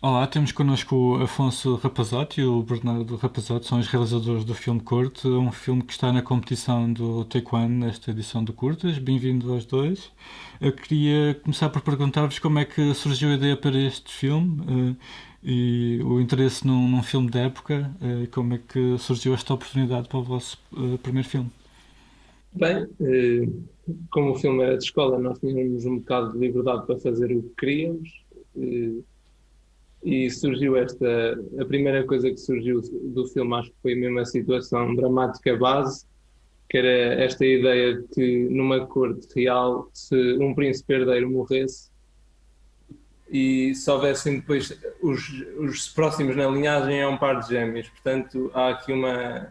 Olá, temos connosco o Afonso Rapazotti e o Bernardo Rapazotti, são os realizadores do filme Curto, um filme que está na competição do Take One nesta edição do Curtas. Bem-vindo aos dois. Eu queria começar por perguntar-vos como é que surgiu a ideia para este filme e o interesse num filme da época e como é que surgiu esta oportunidade para o vosso primeiro filme. Bem, como o filme era de escola, nós tínhamos um bocado de liberdade para fazer o que queríamos, eh, e surgiu a primeira coisa que surgiu do filme, acho que foi mesmo a situação dramática base, que era esta ideia de que numa corte real, se um príncipe herdeiro morresse e se houvessem depois os próximos na linhagem é um par de gêmeos, portanto há aqui uma.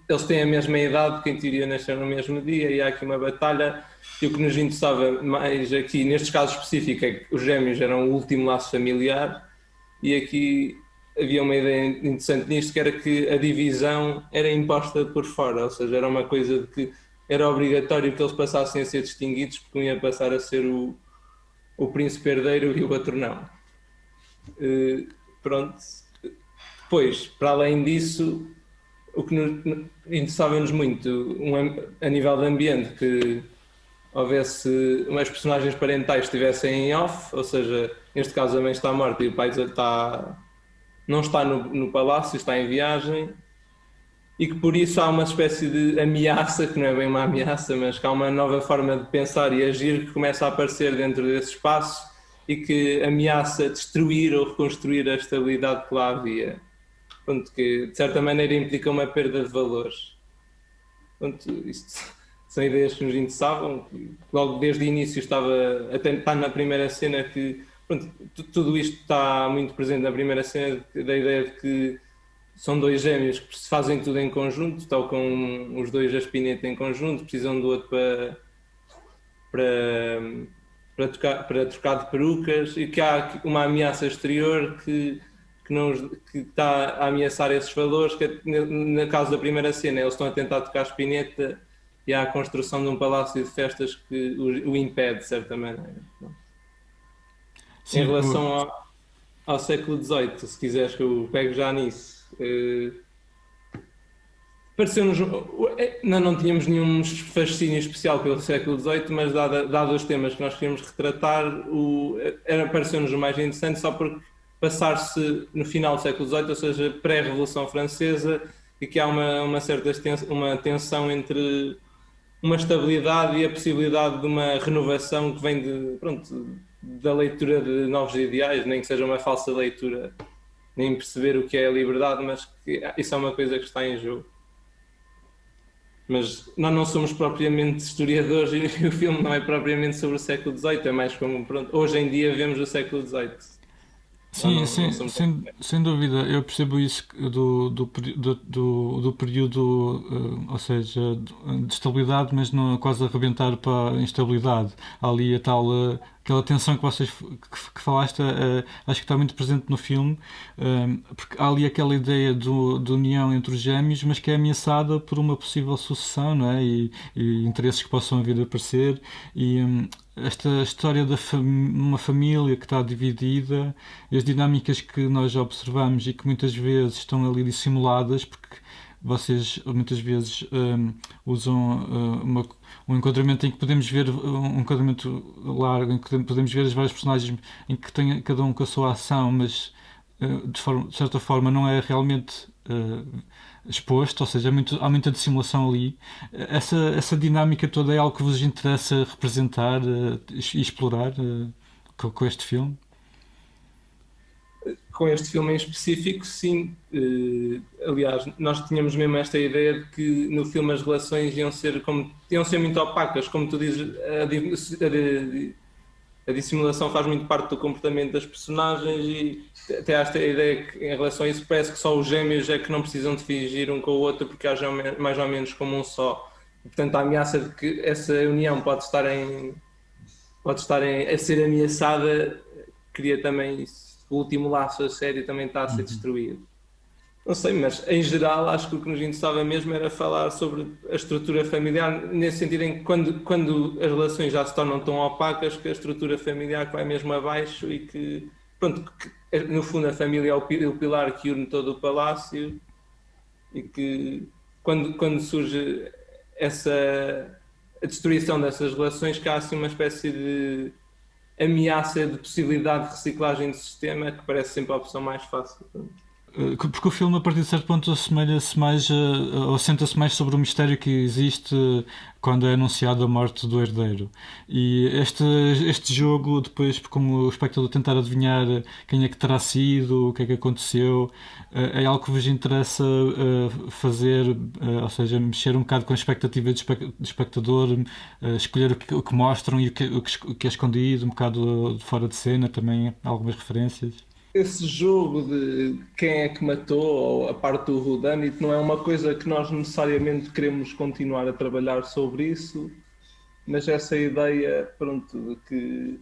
Eles têm a mesma idade, que em teoria nasceram no mesmo dia, e há aqui uma batalha. E o que nos interessava mais aqui, nestes casos específicos, é que os gêmeos eram o último laço familiar, e aqui havia uma ideia interessante nisto, que era que a divisão era imposta por fora, ou seja, era uma coisa de que era obrigatório que eles passassem a ser distinguidos, porque um ia passar a ser o príncipe herdeiro e o outro não. Uh, pronto. Depois, para além disso, o que nos interessava-nos muito, a nível de ambiente, que houvesse umas personagens parentais que estivessem em off, ou seja, neste caso a mãe está morta e o pai não está no palácio, está em viagem, e que por isso há uma espécie de ameaça, que não é bem uma ameaça, mas que há uma nova forma de pensar e agir que começa a aparecer dentro desse espaço e que ameaça destruir ou reconstruir a estabilidade que lá havia. Pronto, que de certa maneira implica uma perda de valores. Pronto, isto são ideias que nos interessavam. Logo desde o início estava a tentar na primeira cena que pronto, tudo isto está muito presente na primeira cena da ideia de que são dois gêmeos que se fazem tudo em conjunto, tocam os dois a espineta em conjunto, precisam do outro para, para trocar de perucas e que há uma ameaça exterior que está a ameaçar esses valores, que no caso da primeira cena eles estão a tentar tocar a espineta e há a construção de um palácio de festas que o impede de certa maneira. Em Sim, relação ao século XVIII, se quiseres que eu pegue já nisso, pareceu-nos. Não tínhamos nenhum fascínio especial pelo século XVIII, mas dado os temas que nós queríamos retratar, pareceu-nos o mais interessante só porque passar-se no final do século XVIII, ou seja, pré-Revolução Francesa, e que há uma certa uma tensão entre uma estabilidade e a possibilidade de uma renovação que vem pronto, da leitura de novos ideais, nem que seja uma falsa leitura, nem perceber o que é a liberdade, mas que isso é uma coisa que está em jogo. Mas nós não somos propriamente historiadores e o filme não é propriamente sobre o século XVIII, é mais como, pronto, hoje em dia vemos o século XVIII. Nós sim, não sem, somos. sem dúvida, eu percebo isso do período, ou seja, de estabilidade, mas não quase a arrebentar para a instabilidade. Há ali a tal, aquela tensão que vocês que falaste, acho que está muito presente no filme, porque há ali aquela ideia de união entre os gêmeos, mas que é ameaçada por uma possível sucessão, não é? E interesses que possam vir a aparecer, e esta história de uma família que está dividida e as dinâmicas que nós observamos e que muitas vezes estão ali dissimuladas porque vocês muitas vezes usam um enquadramento em que podemos ver um enquadramento largo em que podemos ver as várias personagens em que tem cada um com a sua ação, mas de certa forma não é realmente exposto, ou seja, há muita dissimulação ali. Essa dinâmica toda é algo que vos interessa representar e explorar com este filme? Com este filme em específico, sim. Aliás, nós tínhamos mesmo esta ideia de que no filme as relações iam ser muito opacas, como tu dizes, a dissimulação faz muito parte do comportamento das personagens e até há esta ideia que em relação a isso parece que só os gêmeos é que não precisam de fingir um com o outro porque hajam mais ou menos como um só. E, portanto, a ameaça de que essa união a ser ameaçada cria também isso. O último laço a sério também está a ser Uhum. destruído. Não sei, mas em geral acho que o que nos interessava mesmo era falar sobre a estrutura familiar, nesse sentido em que quando as relações já se tornam tão opacas que a estrutura familiar vai mesmo abaixo e que pronto, que, no fundo a família é o pilar que une todo o palácio e que quando surge a destruição dessas relações, que há assim uma espécie de ameaça de possibilidade de reciclagem do sistema que parece sempre a opção mais fácil. Porque o filme, a partir de certo ponto, assemelha-se mais, ou senta-se mais sobre o mistério que existe quando é anunciada a morte do herdeiro. E este jogo, depois, como o espectador tentar adivinhar quem é que terá sido, o que é que aconteceu, é algo que vos interessa fazer, ou seja, mexer um bocado com a expectativa do espectador, escolher o que mostram e o que é escondido, um bocado de fora de cena, também algumas referências. Esse jogo de quem é que matou, ou a parte do whodunit, não é uma coisa que nós necessariamente queremos continuar a trabalhar sobre isso, mas essa ideia, pronto, de que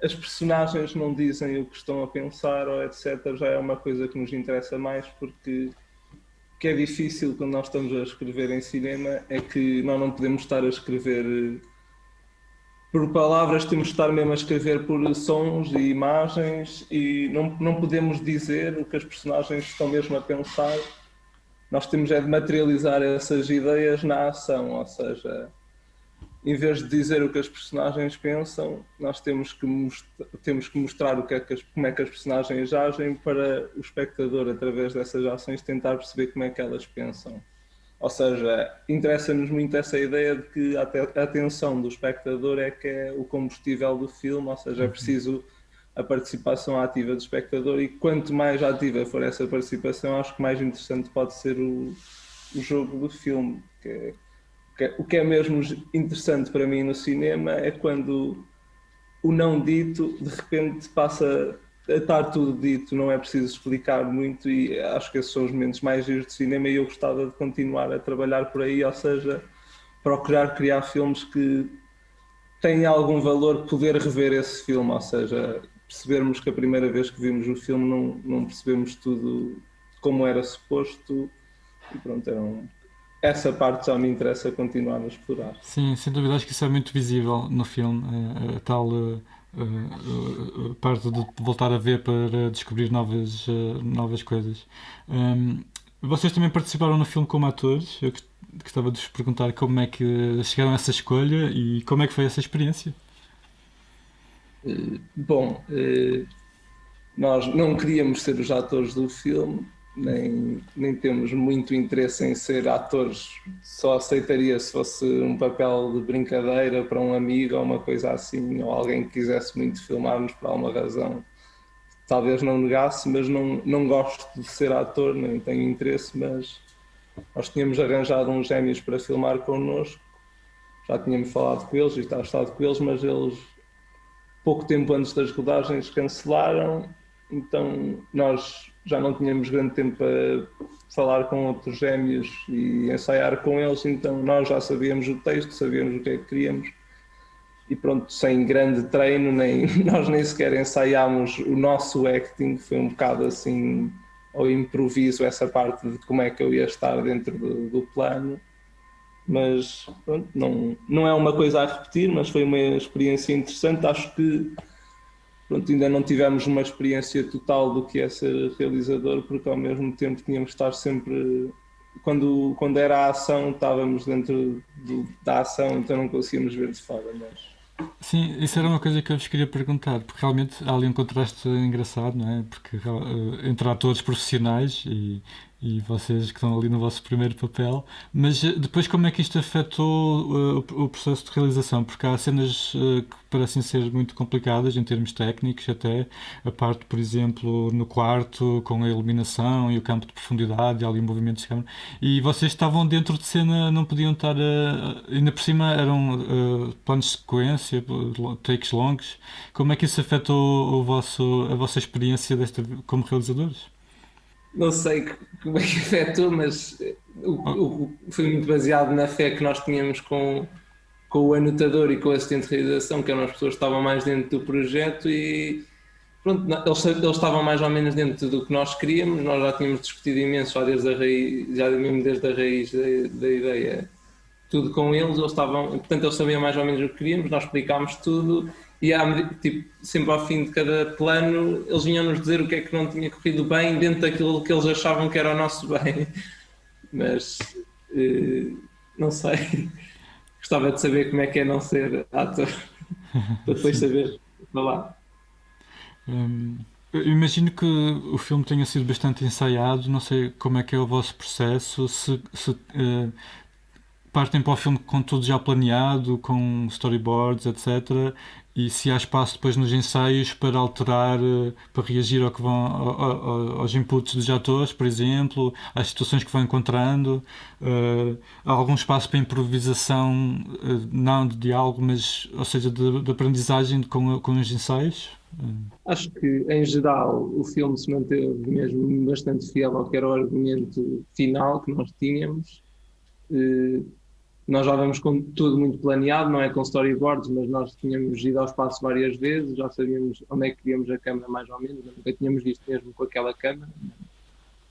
as personagens não dizem o que estão a pensar ou etc, já é uma coisa que nos interessa mais, porque o que é difícil quando nós estamos a escrever em cinema é que nós não podemos estar a escrever por palavras, temos de estar mesmo a escrever por sons e imagens e não podemos dizer o que as personagens estão mesmo a pensar. Nós temos é de materializar essas ideias na ação, ou seja, em vez de dizer o que as personagens pensam, nós temos que mostrar como é que as personagens agem para o espectador, através dessas ações, tentar perceber como é que elas pensam. Ou seja, interessa-nos muito essa ideia de que a atenção do espectador é que é o combustível do filme, ou seja, é preciso a participação ativa do espectador e quanto mais ativa for essa participação, acho que mais interessante pode ser o jogo do filme. O que é mesmo interessante para mim no cinema é quando o não dito de repente passa a estar tudo dito, não é preciso explicar muito e acho que esses são os momentos mais giros de cinema e eu gostava de continuar a trabalhar por aí, ou seja, procurar criar filmes que têm algum valor, poder rever esse filme, ou seja, percebermos que a primeira vez que vimos o filme não percebemos tudo como era suposto e pronto, essa parte já me interessa continuar a explorar. Sim, sem dúvida, acho que isso é muito visível no filme, a tal parte de voltar a ver para descobrir novas coisas. Vocês também participaram no filme como atores. Eu gostava de vos perguntar como é que chegaram a essa escolha e como é que foi essa experiência. Bom, nós não queríamos ser os atores do filme, nem temos muito interesse em ser atores, só aceitaria se fosse um papel de brincadeira para um amigo ou uma coisa assim, ou alguém que quisesse muito filmar-nos por alguma razão. Talvez não negasse, mas não gosto de ser ator, nem tenho interesse, mas nós tínhamos arranjado uns gêmeos para filmar connosco, já tínhamos falado com eles e estado com eles, mas eles pouco tempo antes das rodagens cancelaram, então nós já não tínhamos grande tempo para falar com outros gêmeos e ensaiar com eles, então nós já sabíamos o texto, sabíamos o que é que queríamos e pronto, sem grande treino, nós nem sequer ensaiámos o nosso acting, foi um bocado assim ao improviso essa parte de como é que eu ia estar dentro do plano. Mas pronto, não é uma coisa a repetir, mas foi uma experiência interessante. Acho que pronto, ainda não tivemos uma experiência total do que é ser realizador, porque ao mesmo tempo tínhamos de estar sempre. Quando era a ação, estávamos dentro da ação, então não conseguíamos ver de fora. Mas Sim, isso era uma coisa que eu vos queria perguntar, porque realmente há ali um contraste engraçado, não é? Porque entre atores profissionais e vocês que estão ali no vosso primeiro papel, mas depois como é que isto afetou o processo de realização? Porque há cenas que parecem ser muito complicadas em termos técnicos, até a parte, por exemplo, no quarto, com a iluminação e o campo de profundidade, e ali movimentos de câmera, e vocês estavam dentro de cena, não podiam estar ainda por cima eram planos de sequência, takes longos. Como é que isso afetou a vossa experiência como realizadores? não sei como é que afetou, mas Oh, foi muito baseado na fé que nós tínhamos com o anotador e com o assistente de realização, que eram as pessoas que estavam mais dentro do projeto e pronto, eles estavam mais ou menos dentro do que nós queríamos, nós já tínhamos discutido imenso já desde a raiz, já mesmo desde a raiz da ideia, tudo com eles estavam, portanto eles sabiam mais ou menos o que queríamos, nós explicámos tudo E tipo, sempre ao fim de cada plano, eles vinham-nos dizer o que é que não tinha corrido bem dentro daquilo que eles achavam que era o nosso bem. Mas eh, não sei. Gostava de saber como é que é não ser ator, para depois Sim. saber falar. Eu imagino que o filme tenha sido bastante ensaiado, não sei como é que é o vosso processo, se partem para o filme com tudo já planeado, com storyboards, etc. E se há espaço depois nos ensaios para alterar, para reagir ao que vão, aos inputs dos atores, por exemplo, às situações que vão encontrando. Há algum espaço para improvisação, não de diálogo, mas, ou seja, de aprendizagem com os ensaios? Acho que, em geral, o filme se manteve mesmo bastante fiel ao que era o argumento final que nós tínhamos. Eh, Nós já vamos com tudo muito planeado, não é com storyboards, mas nós tínhamos ido ao espaço várias vezes, já sabíamos onde é que queríamos a câmera mais ou menos, nunca tínhamos visto mesmo com aquela câmera.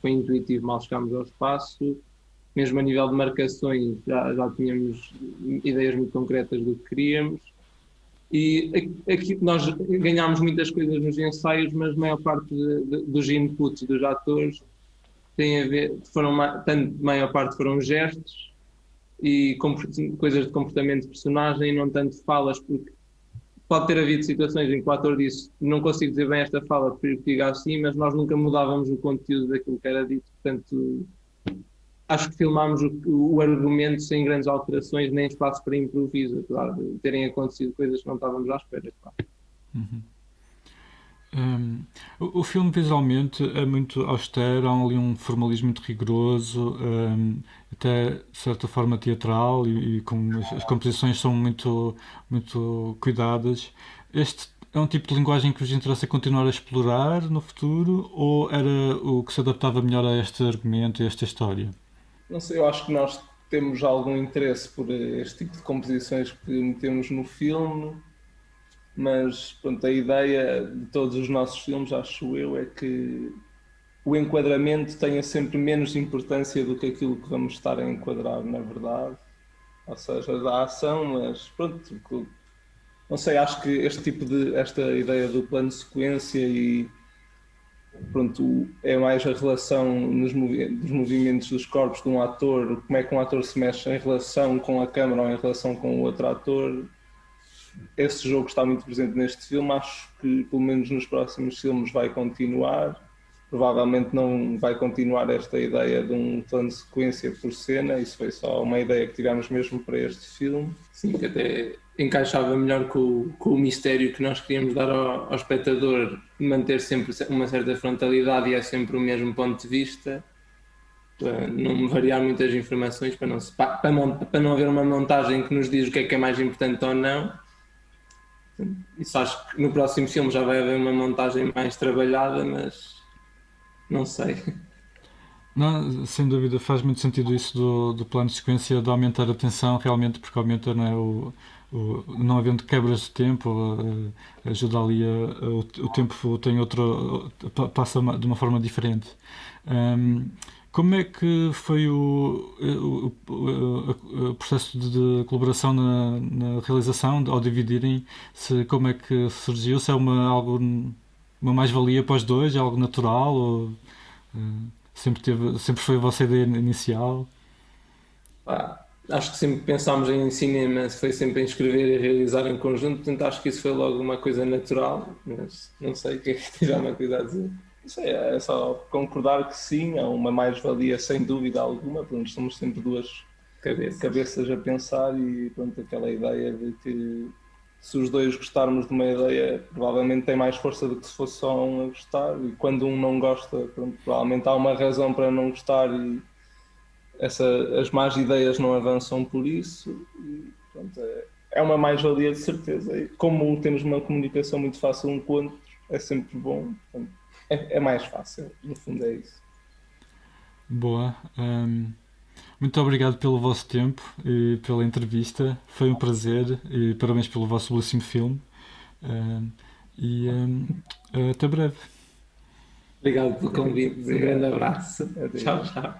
Foi intuitivo mal chegámos ao espaço. Mesmo a nível de marcações, já tínhamos ideias muito concretas do que queríamos. E aqui nós ganhámos muitas coisas nos ensaios, mas a maior parte dos inputs dos atores tem a ver, tanto maior parte foram gestos e coisas de comportamento de personagem, não tanto falas, porque pode ter havido situações em que o ator disse não consigo dizer bem esta fala, prefiro que diga assim, mas nós nunca mudávamos o conteúdo daquilo que era dito, portanto acho que filmámos o argumento sem grandes alterações, nem espaço para improviso, apesar de terem acontecido coisas que não estávamos à espera. Claro. Uhum. O filme visualmente é muito austero, há ali um formalismo muito rigoroso, até de certa forma teatral, e com as composições são muito cuidadas. Este é um tipo de linguagem que vos interessa continuar a explorar no futuro, ou era o que se adaptava melhor a este argumento, a esta história? Não sei, eu acho que nós temos algum interesse por este tipo de composições que metemos no filme, mas pronto, a ideia de todos os nossos filmes, acho eu, é que o enquadramento tenha sempre menos importância do que aquilo que vamos estar a enquadrar, na verdade. Ou seja, da ação, mas pronto, não sei, acho que esta ideia do plano de sequência e pronto, é mais a relação dos movimentos dos corpos de um ator, como é que um ator se mexe em relação com a câmera ou em relação com o outro ator. Esse jogo está muito presente neste filme, acho que pelo menos nos próximos filmes vai continuar. Provavelmente não vai continuar esta ideia de um plano de sequência por cena, isso foi só uma ideia que tivemos mesmo para este filme. Sim, que até encaixava melhor com o mistério que nós queríamos dar ao espectador, manter sempre uma certa frontalidade e é sempre o mesmo ponto de vista, para não variar muitas informações, para não haver uma montagem que nos diz o que é mais importante ou não. Isso acho que no próximo filme já vai haver uma montagem mais trabalhada, mas não sei. Não, sem dúvida faz muito sentido isso do plano de sequência, de aumentar a tensão realmente, porque aumenta, não é, não havendo quebras de tempo, ajuda ali o tempo tem outro, passa de uma forma diferente. Ahm, Como é que foi o processo de colaboração na realização, ao dividirem, como é que surgiu, se é uma mais-valia para os dois, é algo natural, ou sempre foi a vossa ideia inicial? Pá, acho que sempre pensámos em cinema, foi sempre em escrever e realizar em conjunto, portanto acho que isso foi logo uma coisa natural, mas não sei o que é que tiver uma coisa a dizer. Não sei, é só concordar que sim, é uma mais-valia sem dúvida alguma, pronto, somos sempre duas cabeças a pensar e pronto, aquela ideia de que se os dois gostarmos de uma ideia, provavelmente tem mais força do que se fosse só um a gostar, e quando um não gosta, pronto, provavelmente há uma razão para não gostar e as más ideias não avançam por isso. E, pronto, é uma mais-valia de certeza. E como temos uma comunicação muito fácil um com o outro, é sempre bom. Portanto, é mais fácil, no fundo é isso. Boa. Muito obrigado pelo vosso tempo e pela entrevista. Foi um prazer e parabéns pelo vosso belíssimo filme. Ahm, e até breve. Obrigado pelo convite, um grande abraço. Adeus. Tchau, tchau.